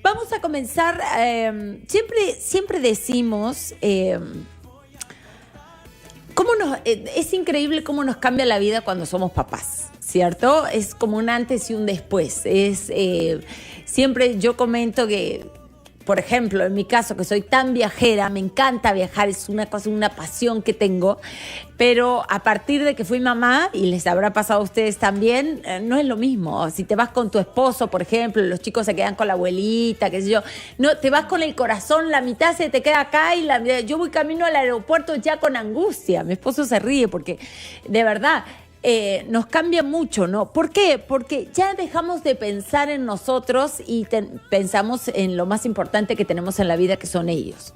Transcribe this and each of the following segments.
Vamos a comenzar, siempre decimos, es increíble cómo nos cambia la vida cuando somos papás, ¿cierto? Es como un antes y un después. Siempre yo comento que, por ejemplo, en mi caso, que soy tan viajera, me encanta viajar, es una cosa, una pasión que tengo, pero a partir de que fui mamá, y les habrá pasado a ustedes también, no es lo mismo. Si te vas con tu esposo, por ejemplo, los chicos se quedan con la abuelita, qué sé yo, no, te vas con el corazón, la mitad se te queda acá y yo voy camino al aeropuerto ya con angustia. Mi esposo se ríe porque, de verdad, nos cambia mucho, ¿no? ¿Por qué? Porque ya dejamos de pensar en nosotros y pensamos en lo más importante que tenemos en la vida, que son ellos.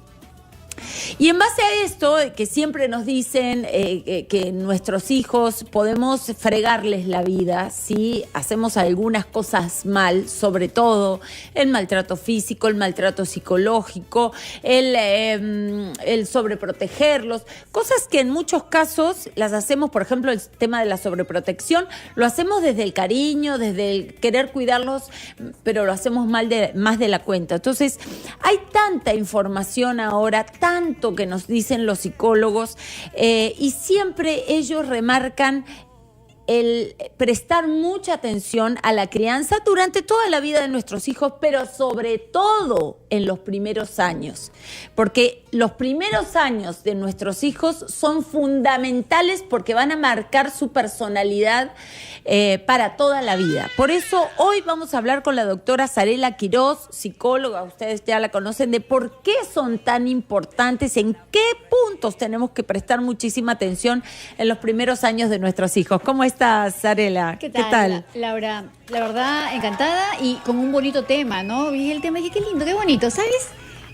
Y en base a esto, que siempre nos dicen que nuestros hijos podemos fregarles la vida si hacemos algunas cosas mal, sobre todo el maltrato físico, el maltrato psicológico, el sobreprotegerlos, cosas que en muchos casos las hacemos, por ejemplo, el tema de la sobreprotección, lo hacemos desde el cariño, desde el querer cuidarlos, pero lo hacemos más de la cuenta. Entonces, hay tanta información ahora, tanto que nos dicen los psicólogos, y siempre ellos remarcan el prestar mucha atención a la crianza durante toda la vida de nuestros hijos, pero sobre todo en los primeros años, porque los primeros años de nuestros hijos son fundamentales porque van a marcar su personalidad para toda la vida. Por eso hoy vamos a hablar con la doctora Zarela Quiroz, psicóloga, ustedes ya la conocen, de por qué son tan importantes, en qué puntos tenemos que prestar muchísima atención en los primeros años de nuestros hijos. ¿Cómo estás, Zarela? ¿Qué tal? Laura, la verdad, encantada y con un bonito tema, ¿no? Vi el tema y dije, qué lindo, qué bonito, ¿sabes?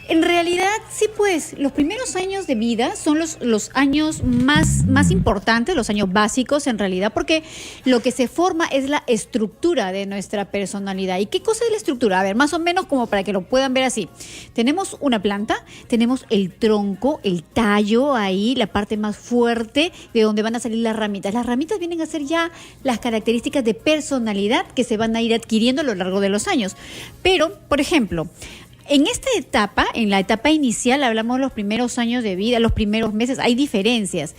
En realidad, sí, pues, los primeros años de vida son los años más importantes, los años básicos en realidad, porque lo que se forma es la estructura de nuestra personalidad. ¿Y qué cosa es la estructura? A ver, más o menos como para que lo puedan ver así. Tenemos una planta, tenemos el tronco, el tallo ahí, la parte más fuerte de donde van a salir las ramitas. Las ramitas vienen a ser ya las características de personalidad que se van a ir adquiriendo a lo largo de los años. Pero, por ejemplo, en esta etapa, en la etapa inicial, hablamos de los primeros años de vida, los primeros meses, hay diferencias.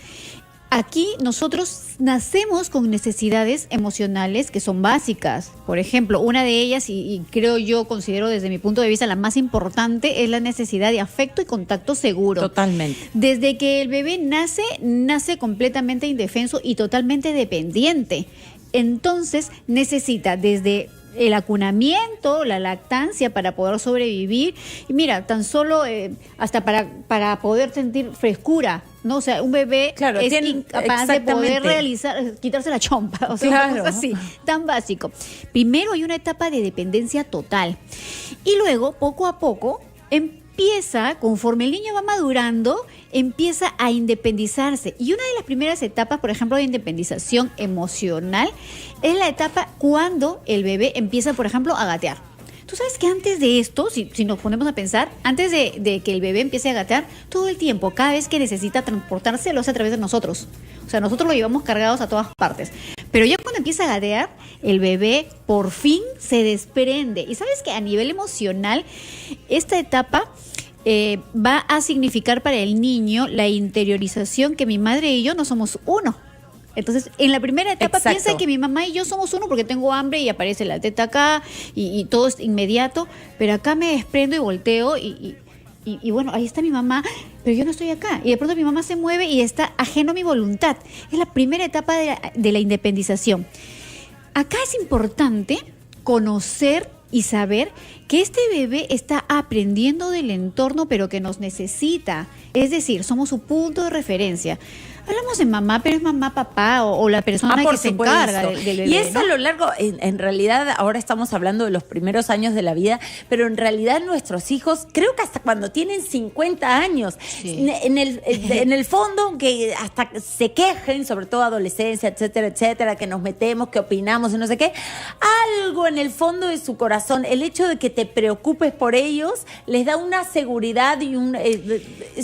Aquí nosotros nacemos con necesidades emocionales que son básicas. Por ejemplo, una de ellas, y creo yo, considero desde mi punto de vista la más importante, es la necesidad de afecto y contacto seguro. Totalmente. Desde que el bebé nace completamente indefenso y totalmente dependiente. Entonces necesita desde el acunamiento, la lactancia para poder sobrevivir. Y mira, tan solo hasta para poder sentir frescura, ¿no? O sea, un bebé es incapaz de poder quitarse la chompa. O sea, claro, una cosa así, tan básico. Primero hay una etapa de dependencia total. Y luego, poco a poco, conforme el niño va madurando, empieza a independizarse. Y una de las primeras etapas, por ejemplo, de independización emocional, es la etapa cuando el bebé empieza, por ejemplo, a gatear. Tú sabes que antes de esto, si nos ponemos a pensar, antes de que el bebé empiece a gatear, todo el tiempo, cada vez que necesita transportarse, lo hace a través de nosotros. O sea, nosotros lo llevamos cargados a todas partes. Pero ya cuando empieza a gatear, el bebé por fin se desprende. Y sabes que a nivel emocional, esta etapa va a significar para el niño la interiorización que mi madre y yo no somos uno. Entonces, en la primera etapa, exacto, piensa que mi mamá y yo somos uno porque tengo hambre y aparece la teta acá y todo es inmediato, pero acá me desprendo y volteo y bueno, ahí está mi mamá, pero yo no estoy acá. Y de pronto mi mamá se mueve y está ajeno a mi voluntad. Es la primera etapa de la independización. Acá es importante conocer y saber que este bebé está aprendiendo del entorno, pero que nos necesita. Es decir, somos su punto de referencia. Hablamos de mamá, pero es mamá, papá o la persona que se encarga del bebé. Y es, ¿no?, a lo largo, en realidad, ahora estamos hablando de los primeros años de la vida, pero en realidad nuestros hijos, creo que hasta cuando tienen 50 años, sí, en el fondo, que hasta se quejen, sobre todo adolescencia, etcétera, etcétera, que nos metemos, que opinamos y no sé qué, algo en el fondo de su corazón, el hecho de que te preocupes por ellos, les da una seguridad y un...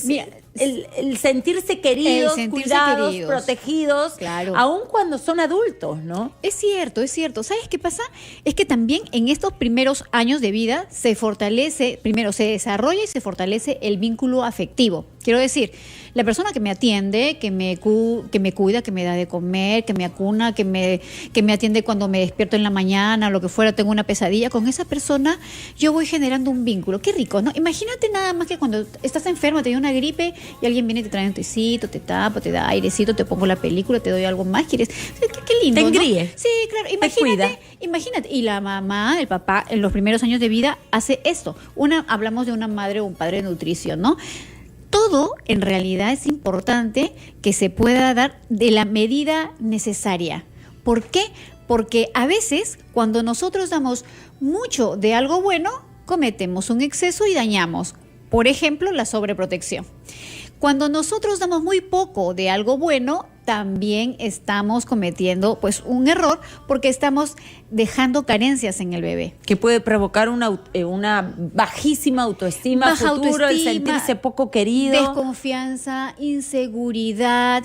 Mira, el sentirse queridos, cuidados, queridos, protegidos, claro, aun cuando son adultos, ¿no? Es cierto, es cierto. ¿Sabes qué pasa? Es que también en estos primeros años de vida se fortalece, primero se desarrolla y se fortalece el vínculo afectivo. Quiero decir, la persona que me atiende, que me cuida, que me da de comer, que me acuna, que me atiende cuando me despierto en la mañana, lo que fuera, tengo una pesadilla, con esa persona yo voy generando un vínculo. Qué rico, ¿no? Imagínate nada más que cuando estás enferma, te dio una gripe y alguien viene y te trae un tecito, te tapa, te da airecito, te pongo la película, te doy algo más, quieres. Qué lindo, te ¿no? engríe. Sí, claro. Imagínate. Y la mamá, el papá, en los primeros años de vida hace esto. Hablamos de una madre o un padre de nutrición, ¿no? Todo en realidad es importante que se pueda dar de la medida necesaria. ¿Por qué? Porque a veces cuando nosotros damos mucho de algo bueno, cometemos un exceso y dañamos. Por ejemplo, la sobreprotección. Cuando nosotros damos muy poco de algo bueno, también estamos cometiendo pues un error porque estamos dejando carencias en el bebé. Que puede provocar una bajísima autoestima, Baja futuro, autoestima, el sentirse poco querido. Desconfianza, inseguridad,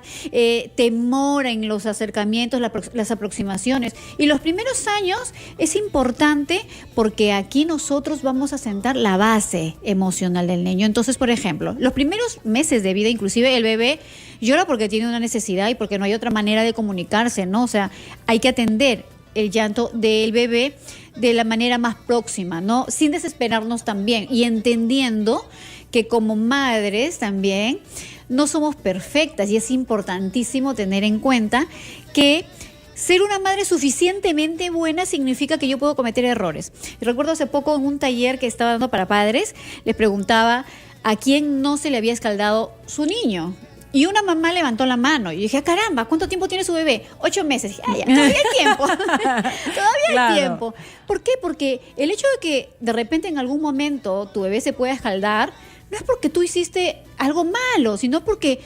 temor en los acercamientos, las aproximaciones. Y los primeros años es importante porque aquí nosotros vamos a sentar la base emocional del niño. Entonces, por ejemplo, los primeros meses de vida, inclusive el bebé llora porque tiene una necesidad y porque no hay otra manera de comunicarse, ¿no? O sea, hay que atender el llanto del bebé de la manera más próxima, ¿no? Sin desesperarnos también y entendiendo que como madres también no somos perfectas y es importantísimo tener en cuenta que ser una madre suficientemente buena significa que yo puedo cometer errores. Y recuerdo hace poco en un taller que estaba dando para padres, les preguntaba a quién no se le había escaldado su niño. Y una mamá levantó la mano y dije, caramba, ¿cuánto tiempo tiene su bebé? 8 meses. Dije, ya, todavía hay tiempo. Todavía hay tiempo. ¿Por qué? Porque el hecho de que de repente en algún momento tu bebé se pueda escaldar, no es porque tú hiciste algo malo, sino porque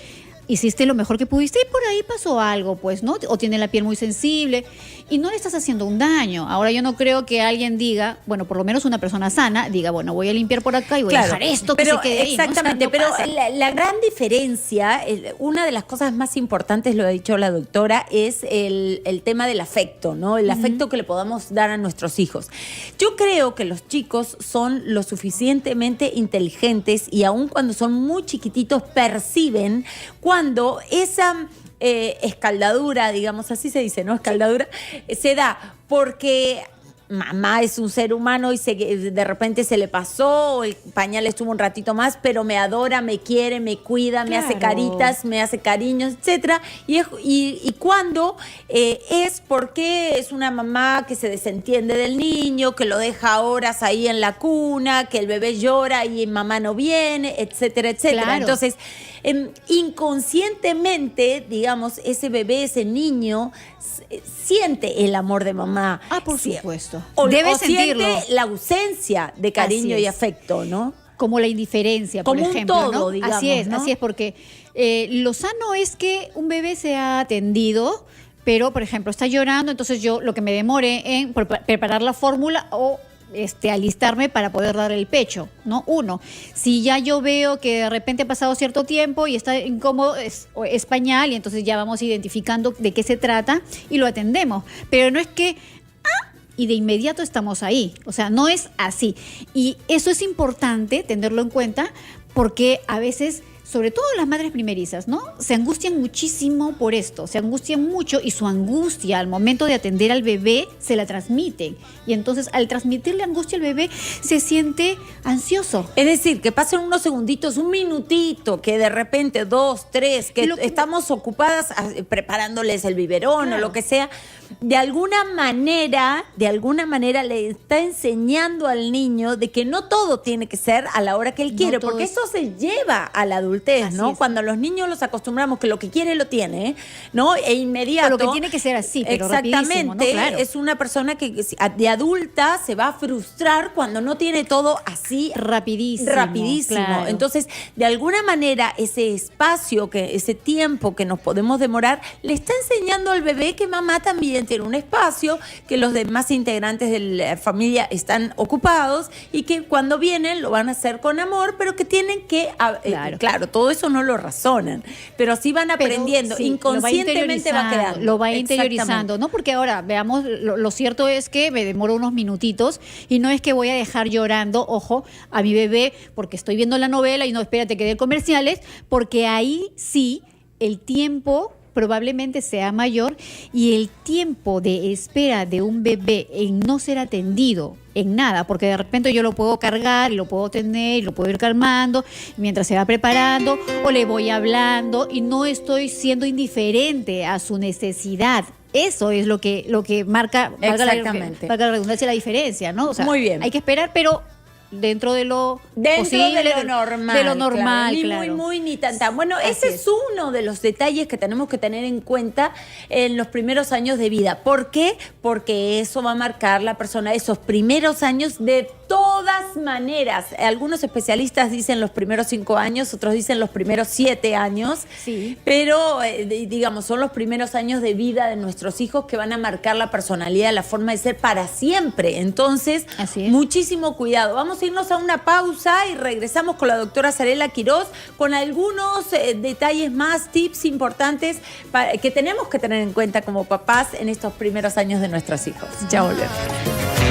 hiciste lo mejor que pudiste y por ahí pasó algo, pues, ¿no? O tiene la piel muy sensible y no le estás haciendo un daño. Ahora yo no creo que alguien diga, bueno, por lo menos una persona sana, diga, bueno, voy a limpiar por acá y voy a dejar esto que se quede ahí. Exactamente, ¿no? O sea, no pero pasa. la gran diferencia, una de las cosas más importantes, lo ha dicho la doctora, es el tema del afecto, ¿no? El afecto que le podamos dar a nuestros hijos. Yo creo que los chicos son lo suficientemente inteligentes y aun cuando son muy chiquititos perciben cuando esa escaldadura, digamos, así se dice, ¿no? Escaldadura, se da porque mamá es un ser humano y de repente se le pasó, el pañal estuvo un ratito más, pero me adora, me quiere, me cuida, me hace caritas, me hace cariños, etcétera. Y cuando es porque es una mamá que se desentiende del niño, que lo deja horas ahí en la cuna, que el bebé llora y mamá no viene, etcétera, etcétera. Claro. Entonces, inconscientemente, digamos, ese bebé, ese niño siente el amor de mamá. Ah, por supuesto. Debe sentirlo. siente la ausencia de cariño y afecto, ¿no? Como la indiferencia, como por ejemplo. Como un todo, ¿no? digamos, Así es, porque lo sano es que un bebé sea atendido, pero, por ejemplo, está llorando, entonces yo lo que me demore en preparar la fórmula o alistarme para poder dar el pecho, ¿no? Uno, si ya yo veo que de repente ha pasado cierto tiempo y está incómodo, es pañal y entonces ya vamos identificando de qué se trata y lo atendemos. Pero no es que y de inmediato estamos ahí, o sea, no es así. Y eso es importante tenerlo en cuenta porque a veces, sobre todo las madres primerizas, ¿no? Se angustian muchísimo por esto, se angustian mucho y su angustia al momento de atender al bebé se la transmiten. Y entonces al transmitirle angustia al bebé se siente ansioso. Es decir, que pasen unos segunditos, un minutito, que de repente 2, 3, que estamos ocupadas preparándoles el biberón o lo que sea, de alguna manera le está enseñando al niño de que no todo tiene que ser a la hora que él quiere, porque eso se lleva a la adultez, ¿no? Cuando a los niños los acostumbramos que lo que quiere lo tiene, ¿no? E inmediato. O lo que tiene que ser así, pero exactamente, rapidísimo, ¿no? Claro. Es una persona que de adulta se va a frustrar cuando no tiene todo así rapidísimo. Claro. Entonces, de alguna manera, ese tiempo que nos podemos demorar, le está enseñando al bebé que mamá también familia tiene un espacio, que los demás integrantes de la familia están ocupados y que cuando vienen lo van a hacer con amor, pero que tienen que, claro, todo eso no lo razonan, pero sí van aprendiendo, sí, inconscientemente va quedando. Lo va interiorizando, ¿no? Porque ahora, veamos, lo cierto es que me demoro unos minutitos y no es que voy a dejar llorando, ojo, a mi bebé porque estoy viendo la novela y no, espérate que dé comerciales, porque ahí sí el tiempo probablemente sea mayor y el tiempo de espera de un bebé en no ser atendido en nada, porque de repente yo lo puedo cargar y lo puedo tener y lo puedo ir calmando mientras se va preparando o le voy hablando y no estoy siendo indiferente a su necesidad. Eso es lo que marca, valga la redundancia, la diferencia, ¿no? O sea, muy bien. Hay que esperar, pero dentro de lo posible, de lo normal, claro. Ni muy ni tan. Bueno, ese es uno de los detalles que tenemos que tener en cuenta en los primeros años de vida. ¿Por qué? Porque eso va a marcar la persona esos primeros años de todas maneras. Algunos especialistas dicen los primeros 5 años, otros dicen los primeros 7 años, sí. Pero digamos, son los primeros años de vida de nuestros hijos que van a marcar la personalidad, la forma de ser para siempre. Entonces, muchísimo cuidado. Vamos a irnos a una pausa y regresamos con la doctora Zarela Quiroz con algunos detalles más, tips importantes que tenemos que tener en cuenta como papás en estos primeros años de nuestros hijos. Ya volvemos.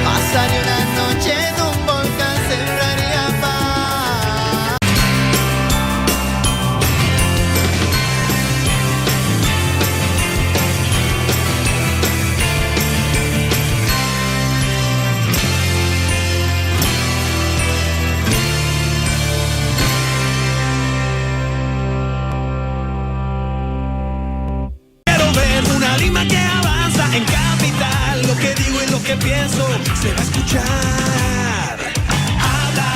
Pasaría una noche en un volcán, sembraría paz. Quiero ver una Lima que avanza en capital. Lo que digo y lo que pienso se va a escuchar. Habla,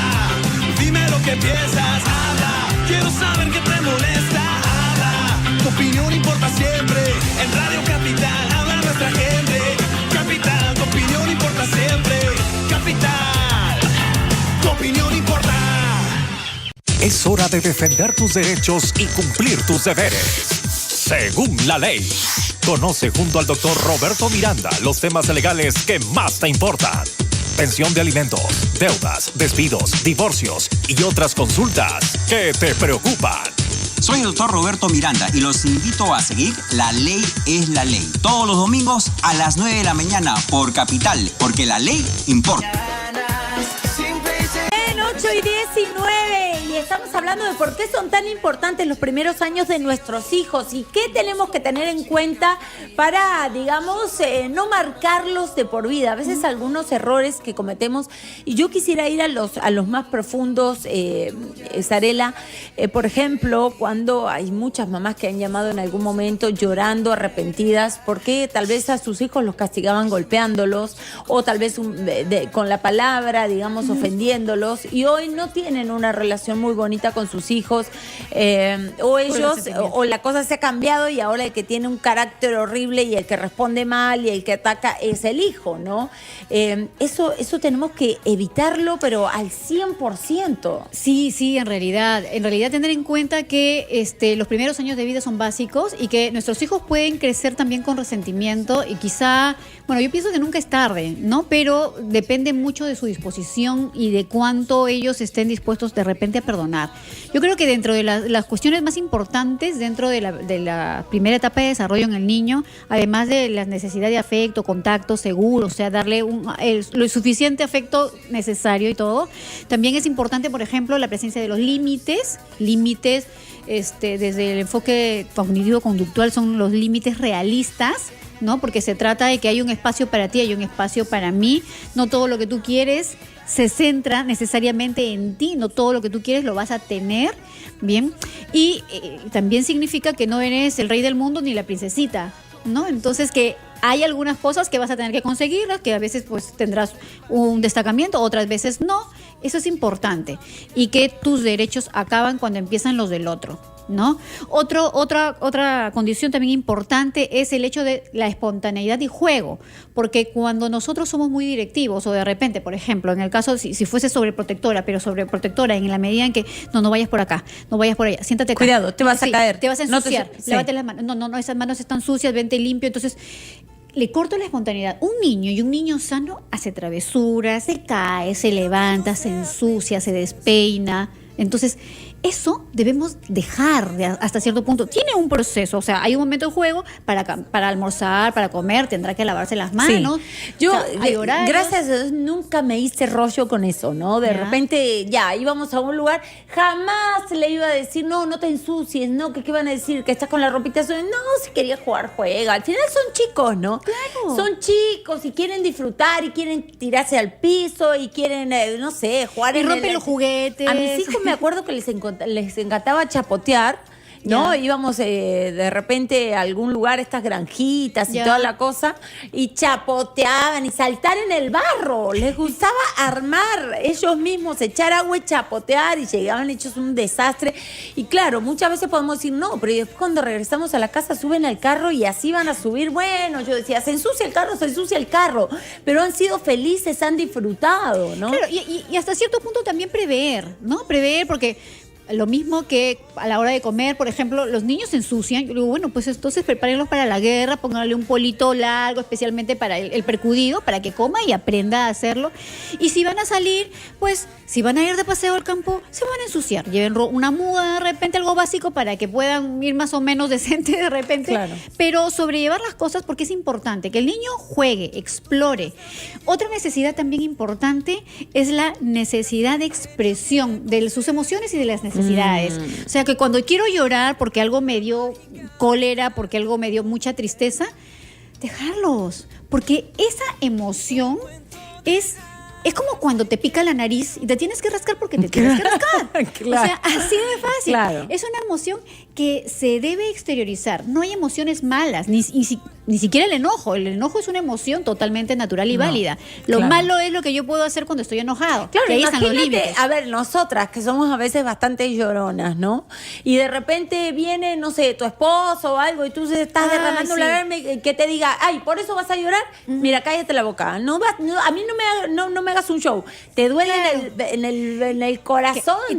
dime lo que piensas. Habla, quiero saber qué te molesta. Habla, tu opinión importa siempre. En Radio Capital habla nuestra gente. Capital, tu opinión importa siempre. Capital, tu opinión importa. Es hora de defender tus derechos y cumplir tus deberes. Según la ley. Conoce junto al doctor Roberto Miranda los temas legales que más te importan. Pensión de alimentos, deudas, despidos, divorcios y otras consultas que te preocupan. Soy el doctor Roberto Miranda y los invito a seguir La Ley es la Ley. Todos los domingos a las 9 de la mañana por Capital, porque la ley importa. 8:19 y estamos hablando de por qué son tan importantes los primeros años de nuestros hijos y qué tenemos que tener en cuenta para, digamos, no marcarlos de por vida. A veces algunos errores que cometemos, y yo quisiera ir a los más profundos, Zarela, por ejemplo, cuando hay muchas mamás que han llamado en algún momento llorando, arrepentidas, porque tal vez a sus hijos los castigaban golpeándolos o tal vez con la palabra, digamos, ofendiéndolos, y hoy no tienen una relación muy bonita con sus hijos, o ellos, o la cosa se ha cambiado y ahora el que tiene un carácter horrible y el que responde mal y el que ataca es el hijo, ¿no? Eso tenemos que evitarlo, pero al 100%. Sí, en realidad tener en cuenta que los primeros años de vida son básicos y que nuestros hijos pueden crecer también con resentimiento y quizá, bueno, yo pienso que nunca es tarde, ¿no? Pero depende mucho de su disposición y de cuánto ellos estén dispuestos de repente a perdonar. Yo creo que dentro de las cuestiones más importantes dentro de la primera etapa de desarrollo en el niño, además de la necesidad de afecto, contacto seguro, o sea, darle lo suficiente afecto necesario y todo, también es importante, por ejemplo, la presencia de los límites, desde el enfoque cognitivo-conductual son los límites realistas, ¿no? Porque se trata de que hay un espacio para ti, hay un espacio para mí, no todo lo que tú quieres se centra necesariamente en ti, no todo lo que tú quieres lo vas a tener, ¿bien? Y también significa que no eres el rey del mundo ni la princesita, ¿no? Entonces que hay algunas cosas que vas a tener que conseguirlas, que a veces pues tendrás un destacamiento, otras veces no. Eso es importante. Y que tus derechos acaban cuando empiezan los del otro, ¿no? Otra condición también importante es el hecho de la espontaneidad y juego, porque cuando nosotros somos muy directivos o de repente, por ejemplo, en el caso si fuese sobreprotectora, pero sobreprotectora en la medida en que no vayas por acá, no vayas por allá, siéntate acá. Cuidado, te vas a caer. Te vas a ensuciar, lávate las manos. No, esas manos están sucias, vente limpio. Entonces, le corto la espontaneidad. Un niño sano hace travesuras, se cae, se levanta, se ensucia, se despeina. Entonces, eso debemos dejar hasta cierto punto. Tiene un proceso, o sea, hay un momento de juego para almorzar, para comer, tendrá que lavarse las manos. Sí. Yo, o sea, hay horarios. gracias a Dios, nunca me hice rollo con eso, ¿no? De repente, ya, íbamos a un lugar, jamás le iba a decir, no te ensucies, no, ¿qué van a decir? Que estás con la ropita sucia. No, si quería jugar, juega. Al final son chicos, ¿no? Claro. Son chicos y quieren disfrutar y quieren tirarse al piso y quieren, no sé, jugar Y en rompen los juguetes. A mis hijos me acuerdo que les encantaba chapotear, ¿no? Ya. Íbamos de repente a algún lugar, estas granjitas y Ya. toda la cosa, y chapoteaban y saltar en el barro. Les gustaba armar ellos mismos, echar agua y chapotear, y llegaban hechos un desastre. Y claro, muchas veces podemos decir no, pero después cuando regresamos a la casa suben al carro y así van a subir. Bueno, yo decía, se ensucia el carro, pero han sido felices, han disfrutado, ¿no? Claro, y hasta cierto punto también prever, ¿no? Prever, porque lo mismo que a la hora de comer, por ejemplo, los niños se ensucian. Yo digo, bueno, pues entonces prepárenlos para la guerra, pónganle un polito largo, especialmente para el percudido, para que coma y aprenda a hacerlo. Y si van a salir, pues, si van a ir de paseo al campo, se van a ensuciar. Lleven una muda, de repente, algo básico para que puedan ir más o menos decente de repente. Claro. Pero sobrellevar las cosas, porque es importante que el niño juegue, explore. Otra necesidad también importante es la necesidad de expresión de sus emociones y de las necesidades. O sea, que cuando quiero llorar porque algo me dio cólera, porque algo me dio mucha tristeza, dejarlos. Porque esa emoción es como cuando te pica la nariz y te tienes que rascar porque te tienes que rascar. Claro. O sea, así de fácil. Claro. Es una emoción que se debe exteriorizar. No hay emociones malas, ni siquiera el enojo. El enojo es una emoción totalmente natural y válida. Lo claro. malo es lo que yo puedo hacer cuando estoy enojado. Claro, que ahí están los imagínate, límites. a ver, nosotras que somos a veces bastante lloronas, ¿no? Y de repente viene, no sé, tu esposo o algo y tú se estás derramando sí. la lágrima y que te diga, ay, ¿por eso vas a llorar? Mira, cállate la boca. No, a mí no me hagas un show. Te duele en el corazón. Y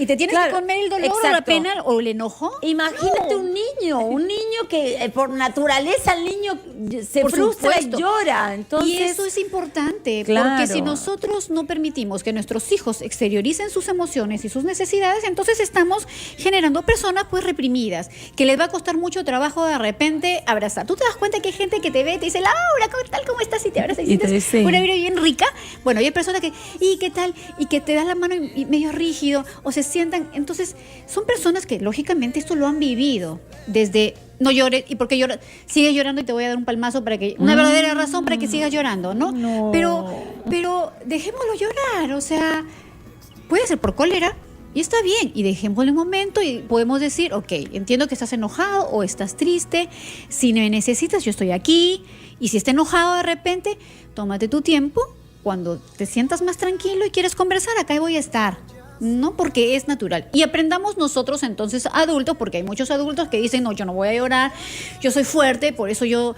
te tienes Claro, que comer el dolor o la exacto. pena o el enojo. Imagínate No. un niño que por naturaleza el niño se Por frustra supuesto. y llora. Entonces, Y eso es importante, Claro. porque si nosotros no permitimos que nuestros hijos exterioricen sus emociones y sus necesidades, entonces estamos generando personas pues reprimidas, que les va a costar mucho trabajo de repente abrazar. Tú te das cuenta que hay gente que te ve y te dice, Laura, ¿cómo estás? Y te abraza y Y te sientes dice- una vida bien rica. Bueno, y hay personas que, ¿y qué tal? Y que te dan la mano y medio rígido, o se sientan. Entonces, son personas que lógicamente esto lo han vivido desde no llores, y porque lloras, sigues llorando y te voy a dar un palmazo para que, una verdadera razón para que sigas llorando, ¿no? No. Pero dejémoslo llorar, o sea, puede ser por cólera y está bien, y dejémoslo un momento y podemos decir, ok, entiendo que estás enojado o estás triste, si me necesitas yo estoy aquí, y si está enojado de repente, tómate tu tiempo, cuando te sientas más tranquilo y quieres conversar, acá voy a estar. No, porque es natural. Y aprendamos nosotros entonces adultos, porque hay muchos adultos que dicen, no, yo no voy a llorar, yo soy fuerte, por eso yo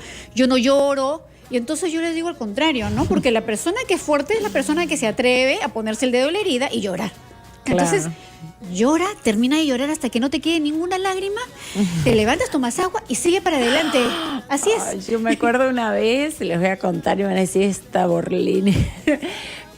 no lloro. Y entonces yo les digo al contrario, ¿no? Porque la persona que es fuerte es la persona que se atreve a ponerse el dedo en la herida y llorar. Entonces, Claro. llora, termina de llorar hasta que no te quede ninguna lágrima, te levantas, tomas agua y sigue para adelante. Así es. Ay, yo me acuerdo una vez, les voy a contar y me van a decir esta Borlini.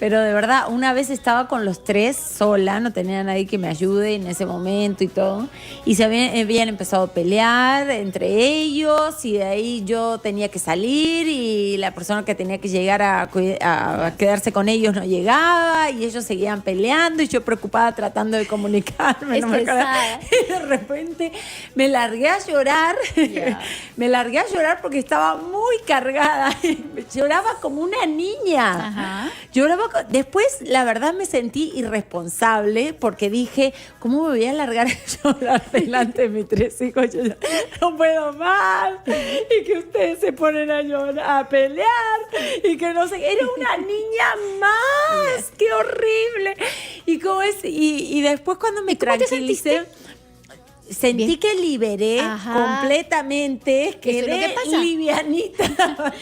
Pero de verdad, una vez estaba con los tres sola, no tenía nadie que me ayude en ese momento y todo. Y se habían empezado a pelear entre ellos y de ahí yo tenía que salir y la persona que tenía que llegar a quedarse con ellos no llegaba y ellos seguían peleando y yo preocupada tratando de comunicarme. No me acuerdo. Estresada. Y de repente me largué a llorar. Ya. Me largué a llorar porque estaba muy cargada. Lloraba como una niña. Ajá. Lloraba. Después, la verdad, me sentí irresponsable porque dije, ¿cómo me voy a largar a llorar delante de mis tres hijos? Yo ya no puedo más. Y que ustedes se ponen a llorar, a pelear. Y que no sé, era una niña más. ¡Qué horrible! Y, como es, y después cuando me ¿Y cómo te tranquilicé... sentí Bien. que liberé Ajá. completamente, Eso es lo quedé que pasa. livianita.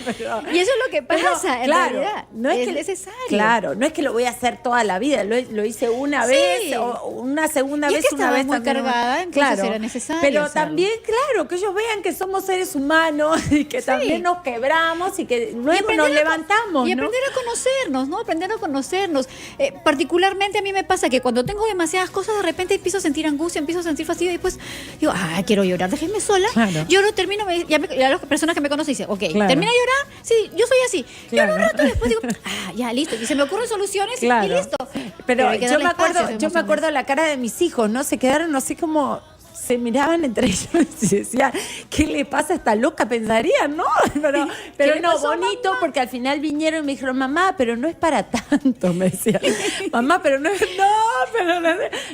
Pero- Y eso es lo que pero, pasa, en claro, realidad. no es, que necesario. Claro, no es que lo voy a hacer toda la vida, lo hice una Sí. vez o una segunda Y es vez, que una estaba vez muy también, cargada, entonces era necesario Pero hacerlo. también, claro, que ellos vean que somos seres humanos y que también nos quebramos y que luego aprender nos a levantamos, Y ¿no? aprender a conocernos, ¿no? Aprender a conocernos. Particularmente a mí me pasa que cuando tengo demasiadas cosas, de repente empiezo a sentir angustia, empiezo a sentir fastidio y después digo, quiero llorar, déjenme sola. Claro. Lloro, termino, ya las personas que me conocen dicen, ok, Claro. termina de llorar, sí, yo soy así. Claro. Lloro un rato y después digo, ya, listo. Y se me ocurren soluciones y Claro. listo. Pero hay que yo darle me espacio a acuerdo, esas yo me acuerdo emociones. la cara de mis hijos, ¿no? Se quedaron así como se miraban entre ellos y decían, ¿qué le pasa a esta loca? Pensarían, ¿no? Pero le no, pasó, bonito, mamá? porque al final vinieron y me dijeron, mamá, pero no es para tanto, me decían. Mamá, pero no es,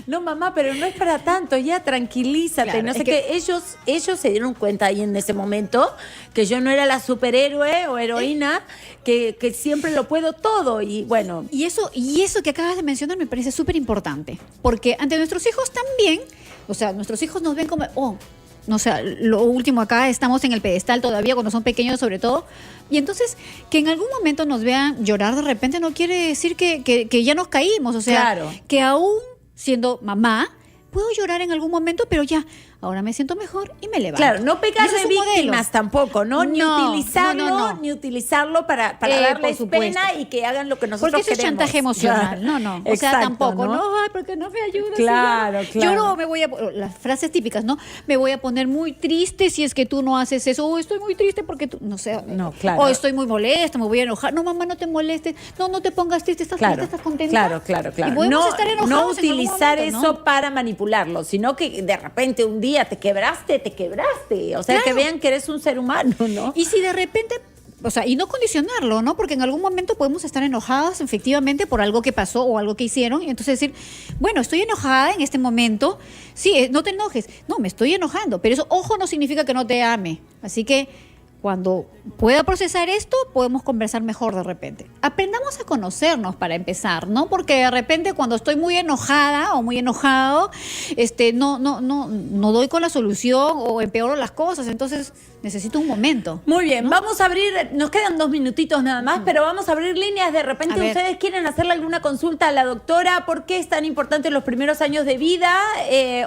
no, mamá, pero no es para tanto, ya tranquilízate, Claro, no sé es qué. Ellos se dieron cuenta ahí en ese momento que yo no era la superhéroe o heroína, que siempre lo puedo todo, y bueno. Y eso que acabas de mencionar me parece súper importante, porque ante nuestros hijos también, o sea, nuestros hijos nos ven como, no sé, lo último acá, estamos en el pedestal todavía, cuando son pequeños sobre todo, y entonces que en algún momento nos vean llorar de repente no quiere decir que ya nos caímos, o sea, Claro. que aún siendo mamá, puedo llorar en algún momento, pero ya, ahora me siento mejor y me levanto. Claro, no pecar Y eso de es un modelo. víctimas tampoco, ¿no? Ni No, utilizarlo, no. ni utilizarlo para Por darles supuesto. pena y que hagan lo que nosotros Porque eso es queremos. chantaje emocional. Claro. No. O sea, Exacto, tampoco. No, ay, porque no me ayudas. Claro, Yo claro. no me voy a. Las frases típicas, ¿no? Me voy a poner muy triste si es que tú no haces eso. O estoy muy triste porque tú. No sé. No, claro. O estoy muy molesta, me voy a enojar. No, mamá, no te molestes. No te pongas triste. ¿Estás Claro, triste? ¿Estás contenta? claro. Y podemos estar enojados. no en algún utilizar momento, eso ¿no? para manipularlo, sino que de repente un día te quebraste. O sea, Claro. que vean que eres un ser humano, ¿no? Y si de repente, o sea, y no condicionarlo, ¿no? Porque en algún momento podemos estar enojadas efectivamente por algo que pasó o algo que hicieron. Y entonces decir, bueno, estoy enojada en este momento. Sí, no te enojes. No, me estoy enojando. Pero eso, ojo, no significa que no te ame. Así que cuando pueda procesar esto, podemos conversar mejor de repente. Aprendamos a conocernos para empezar, ¿no? Porque de repente cuando estoy muy enojada o muy enojado, no doy con la solución o empeoro las cosas. Entonces necesito un momento. Muy bien, vamos a abrir, nos quedan 2 minutitos nada más, pero vamos a abrir líneas. De repente A ver. ustedes quieren hacerle alguna consulta a la doctora, ¿por qué es tan importante los primeros años de vida?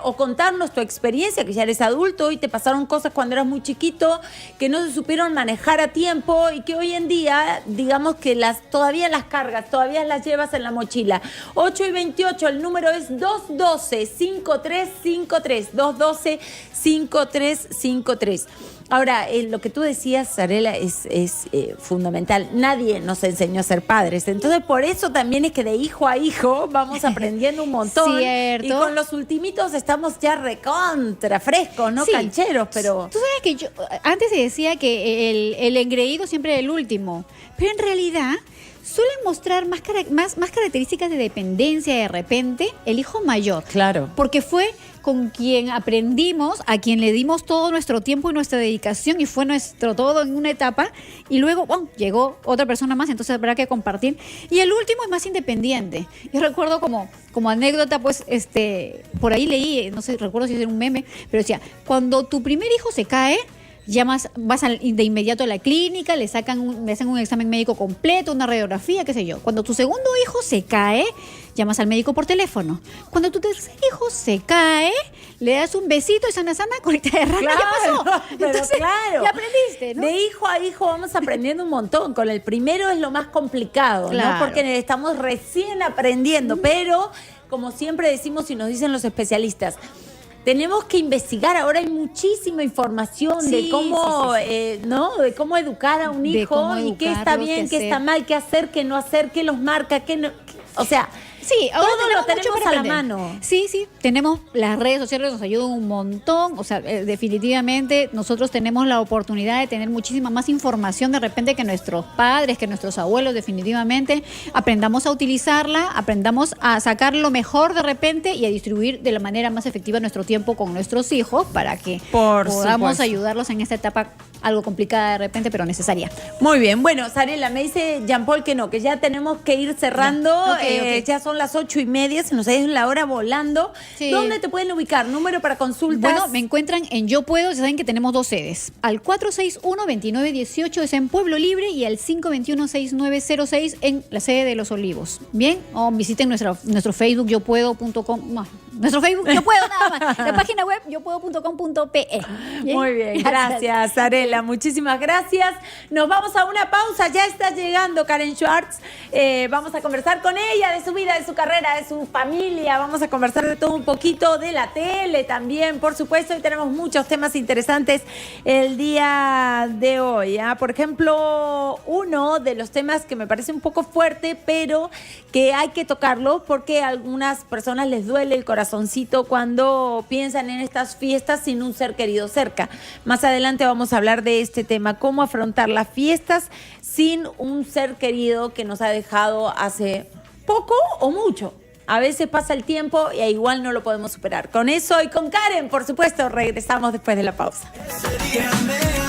O contarnos tu experiencia, que ya eres adulto y te pasaron cosas cuando eras muy chiquito, que no se supieron manejar a tiempo y que hoy en día, digamos que todavía las cargas, todavía las llevas en la mochila. 8:28, el número es 212-5353, 212-5353. Ahora, lo que tú decías, Sarela, es fundamental. Nadie nos enseñó a ser padres. Entonces, por eso también es que de hijo a hijo vamos aprendiendo un montón. Cierto. Y con los ultimitos estamos ya recontra frescos, no Sí. cancheros, pero... Tú sabes que yo antes se decía que el engreído siempre era el último, pero en realidad suelen mostrar más características de dependencia de repente el hijo mayor. Claro. Porque fue con quien aprendimos, a quien le dimos todo nuestro tiempo y nuestra dedicación y fue nuestro todo en una etapa y luego llegó otra persona más, entonces habrá que compartir. Y el último es más independiente. Yo recuerdo como anécdota, pues, por ahí leí, no sé, recuerdo si era un meme, pero decía, cuando tu primer hijo se cae, vas de inmediato a la clínica, le hacen un examen médico completo, una radiografía, qué sé yo. Cuando tu segundo hijo se cae, llamas al médico por teléfono. Cuando tu tercer hijo se cae, le das un besito y sana, colita de rana, Claro, ¿qué pasó? pero Entonces, claro. ya aprendiste, ¿no? De hijo a hijo vamos aprendiendo un montón. Con el primero es lo más complicado, ¿no? Claro. Porque estamos recién aprendiendo, pero como siempre decimos y nos dicen los especialistas, tenemos que investigar. Ahora hay muchísima información Sí, de cómo, sí. ¿no? De cómo educar a un De hijo cómo y qué está educarlos, bien, qué qué está hacer. mal, qué hacer, qué no hacer, qué los marca, qué no. O sea, Sí, ahora todo lo mucho tenemos para a la aprender. mano. Sí, tenemos las redes sociales, nos ayudan un montón. O sea, definitivamente nosotros tenemos la oportunidad de tener muchísima más información de repente que nuestros padres, que nuestros abuelos, definitivamente. Aprendamos a utilizarla, aprendamos a sacar lo mejor de repente y a distribuir de la manera más efectiva nuestro tiempo con nuestros hijos para que Por podamos supuesto. ayudarlos en esta etapa algo complicada de repente, pero necesaria. Muy bien. Bueno, Sarela, me dice Jean Paul que no, que ya tenemos que ir cerrando. Ya. Ok. Ya son son las 8:30, se nos ha ido la hora volando. Sí. ¿Dónde te pueden ubicar? Número para consultas. Bueno, me encuentran en Yo Puedo, ya saben que tenemos 2 sedes. Al 461-2918 es en Pueblo Libre y al 521-6906 en la sede de Los Olivos. Bien, o visiten nuestro Facebook yopuedo.com. No, nuestro Facebook Yo Puedo nada más. La página web yopuedo.com.pe. Muy bien, gracias, Arela, muchísimas gracias. Nos vamos a una pausa, ya está llegando Karen Schwartz. Vamos a conversar con ella de su vida, de su carrera, de su familia. Vamos a conversar de todo un poquito, de la tele también, por supuesto. Y tenemos muchos temas interesantes el día de hoy. Por ejemplo, uno de los temas que me parece un poco fuerte, pero que hay que tocarlo porque a algunas personas les duele el corazoncito cuando piensan en estas fiestas sin un ser querido cerca. Más adelante vamos a hablar de este tema, cómo afrontar las fiestas sin un ser querido que nos ha dejado hace poco o mucho. A veces pasa el tiempo y igual no lo podemos superar. Con eso y con Karen, por supuesto, regresamos después de la pausa. Ese día me